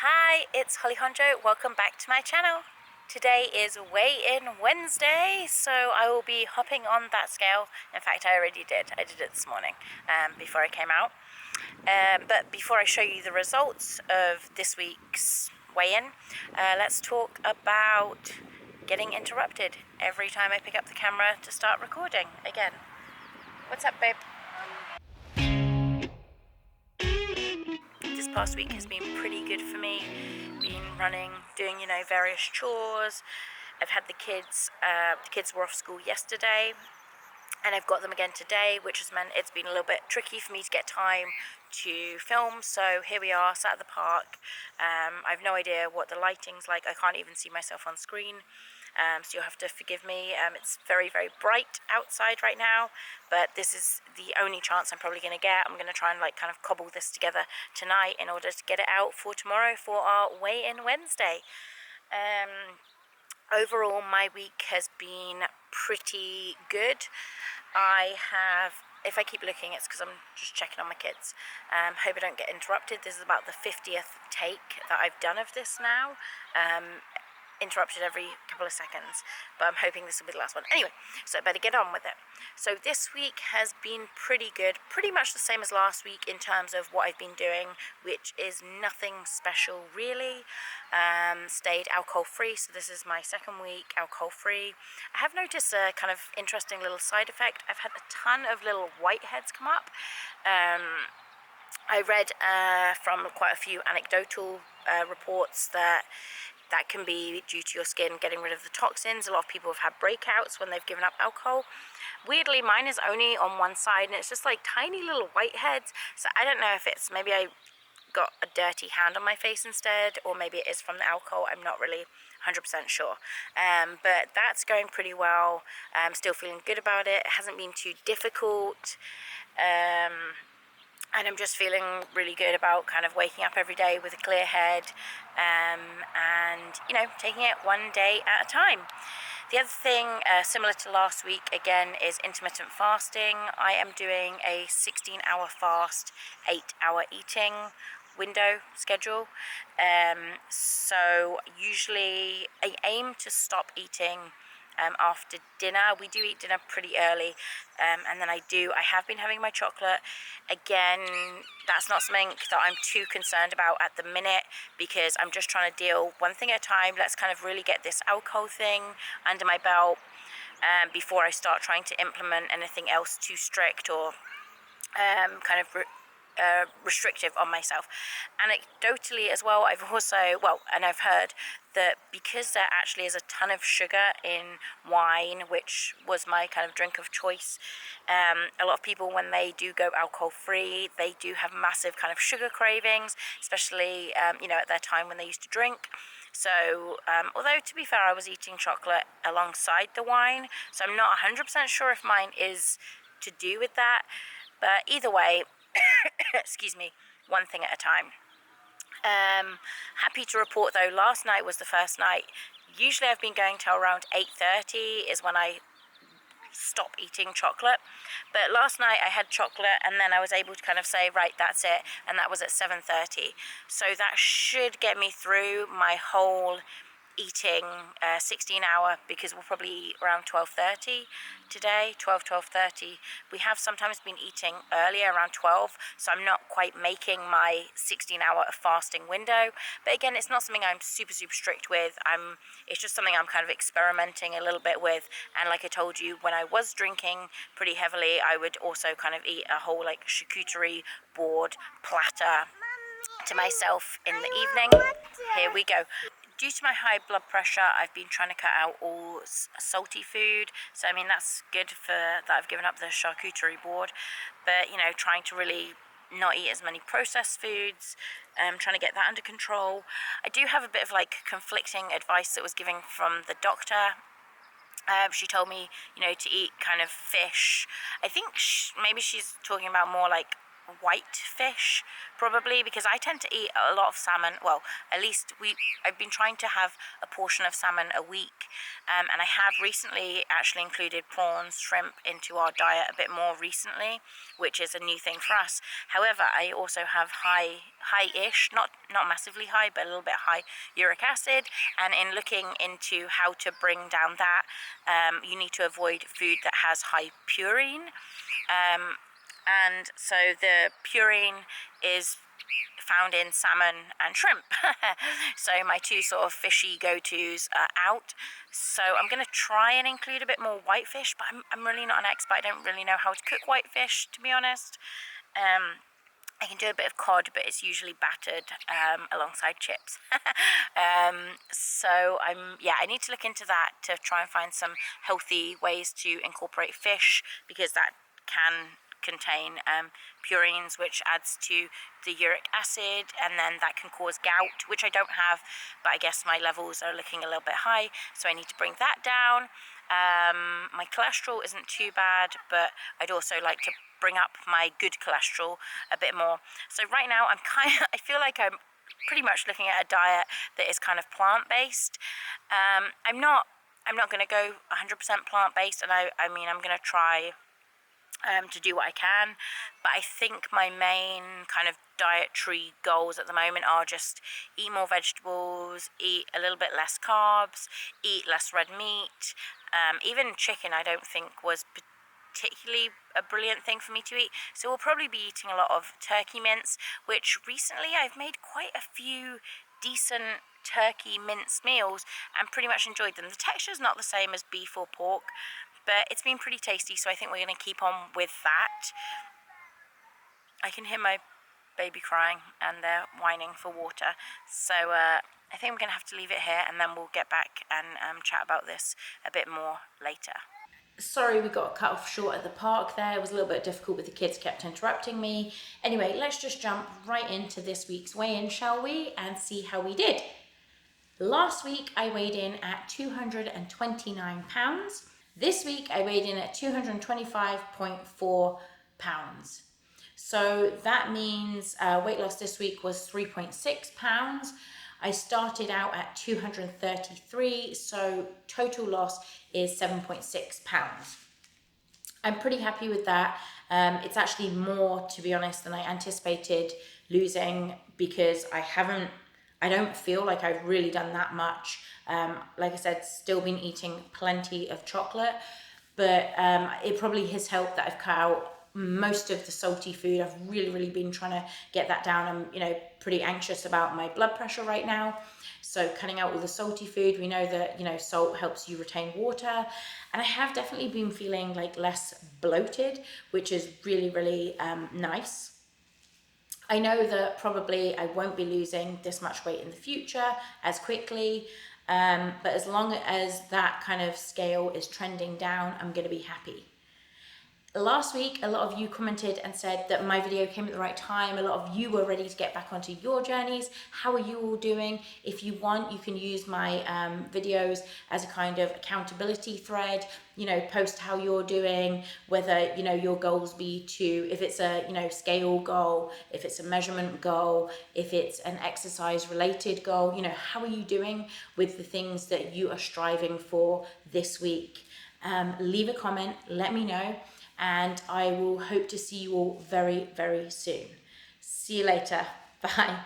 Hi, it's Honjo. Welcome back to my channel. Today is Weigh-in Wednesday, so I will be hopping on that scale. In fact, I already did. I did it this morning before I came out. But before I show you the results of this week's weigh-in, let's talk about getting interrupted every time I pick up the camera to start recording again. What's up, babe? This past week has been pretty good for me. Been running, doing, various chores. I've had the kids were off school yesterday, and I've got them again today, which has meant it's been a little bit tricky for me to get time to film. So here we are, sat at the park. I've no idea what the lighting's like. I can't even see myself on screen. So you'll have to forgive me. It's very, very bright outside right now, but this is the only chance I'm probably going to get. I'm going to try and kind of cobble this together tonight in order to get it out for tomorrow for our weigh-in Wednesday. Overall, my week has been pretty good. If I keep looking, it's because I'm just checking on my kids. Hope I don't get interrupted. This is about the 50th take that I've done of this now. Interrupted every couple of seconds, but I'm hoping this will be the last one. Anyway, so I better get on with it. So this week has been pretty good, pretty much the same as last week in terms of what I've been doing, which is nothing special really. Stayed alcohol free, so this is my second week alcohol free. I have noticed a kind of interesting little side effect. I've had a ton of little whiteheads come up. I read from quite a few anecdotal reports that can be due to your skin getting rid of the toxins. A lot of people have had breakouts when they've given up alcohol. Weirdly, mine is only on one side, and it's just like tiny little whiteheads. So I don't know if it's maybe I got a dirty hand on my face instead, or maybe it is from the alcohol. I'm not really 100% sure. But that's going pretty well. I'm still feeling good about it. It hasn't been too difficult. And I'm just feeling really good about kind of waking up every day with a clear head, and taking it one day at a time. The other thing, similar to last week again, is intermittent fasting. I am doing a 16-hour fast, 8-hour eating window schedule. So usually I aim to stop eating after dinner. We do eat dinner pretty early, and then I have been having my chocolate. Again, that's not something that I'm too concerned about at the minute, because I'm just trying to deal one thing at a time. Let's kind of really get this alcohol thing under my belt before I start trying to implement anything else too strict or kind of restrictive on myself. Anecdotally as well, I've heard that because there actually is a ton of sugar in wine, which was my kind of drink of choice, a lot of people, when they do go alcohol free, they do have massive kind of sugar cravings, especially at their time when they used to drink. So although to be fair, I was eating chocolate alongside the wine, so I'm not 100% sure if mine is to do with that, but either way, excuse me, one thing at a time. Happy to report though, last night was the first night. Usually I've been going till around 8:30 is when I stop eating chocolate, but last night I had chocolate, and then I was able to kind of say, right, that's it, and that was at 7:30. So that should get me through my whole eating 16-hour, because we'll probably eat around 12:30 today, 12:30. We have sometimes been eating earlier, around 12, so I'm not quite making my 16-hour fasting window. But again, it's not something I'm super strict with. It's just something I'm kind of experimenting a little bit with. And like I told you, when I was drinking pretty heavily, I would also kind of eat a whole charcuterie board platter to myself in the evening. Here we go. Due to my high blood pressure, I've been trying to cut out all salty food. So, that's good that I've given up the charcuterie board. But, trying to really not eat as many processed foods, trying to get that under control. I do have a bit of conflicting advice that was given from the doctor. She told me, to eat kind of fish. I think maybe she's talking about more white fish, probably, because I tend to eat a lot of salmon. Well, at least I've been trying to have a portion of salmon a week, and I have recently actually included prawns, shrimp into our diet a bit more recently, which is a new thing for us. However, I also have high-ish, not massively high, but a little bit high uric acid, and in looking into how to bring down that, you need to avoid food that has high purine. And so the purine is found in salmon and shrimp. So my two sort of fishy go-tos are out. So I'm going to try and include a bit more whitefish, but I'm really not an expert. I don't really know how to cook whitefish, to be honest. I can do a bit of cod, but it's usually battered alongside chips. So I need to look into that to try and find some healthy ways to incorporate fish, because that can contain purines, which adds to the uric acid, and then that can cause gout, which I don't have, but I guess my levels are looking a little bit high, so I need to bring that down. My cholesterol isn't too bad, but I'd also like to bring up my good cholesterol a bit more. So right now I feel like I'm pretty much looking at a diet that is kind of plant-based. I'm not going to go 100% plant-based, and I mean, I'm going to try to do what I can, but I think my main kind of dietary goals at the moment are just eat more vegetables, eat a little bit less carbs, eat less red meat. Even chicken I don't think was particularly a brilliant thing for me to eat, so we'll probably be eating a lot of turkey mince, which recently I've made quite a few decent turkey mince meals and pretty much enjoyed them. The texture is not the same as beef or pork, but it's been pretty tasty, so I think we're going to keep on with that. I can hear my baby crying and they're whining for water, so I think I'm going to have to leave it here, and then we'll get back and chat about this a bit more later. Sorry we got cut off short at the park there. It was a little bit difficult with the kids, kept interrupting me. Anyway, let's just jump right into this week's weigh-in, shall we, and see how we did. Last week I weighed in at 229 pounds. This week I weighed in at 225.4 pounds. So that means weight loss this week was 3.6 pounds. I started out at 233, so total loss is 7.6 pounds. I'm pretty happy with that. It's actually more, to be honest, than I anticipated losing, because I don't feel like I've really done that much. Like I said, still been eating plenty of chocolate, but it probably has helped that I've cut out most of the salty food. I've really been trying to get that down. I'm pretty anxious about my blood pressure right now, so cutting out all the salty food. We know that salt helps you retain water, and I have definitely been feeling like less bloated, which is really nice. I know that probably I won't be losing this much weight in the future as quickly, but as long as that kind of scale is trending down, I'm going to be happy. Last week, a lot of you commented and said that my video came at the right time. A lot of you were ready to get back onto your journeys. How are you all doing? If you want, you can use my videos as a kind of accountability thread. Post how you're doing, whether your goals be to, if it's a scale goal, if it's a measurement goal, if it's an exercise related goal. How are you doing with the things that you are striving for this week? Leave a comment, let me know, and I will hope to see you all very soon. See you later. Bye.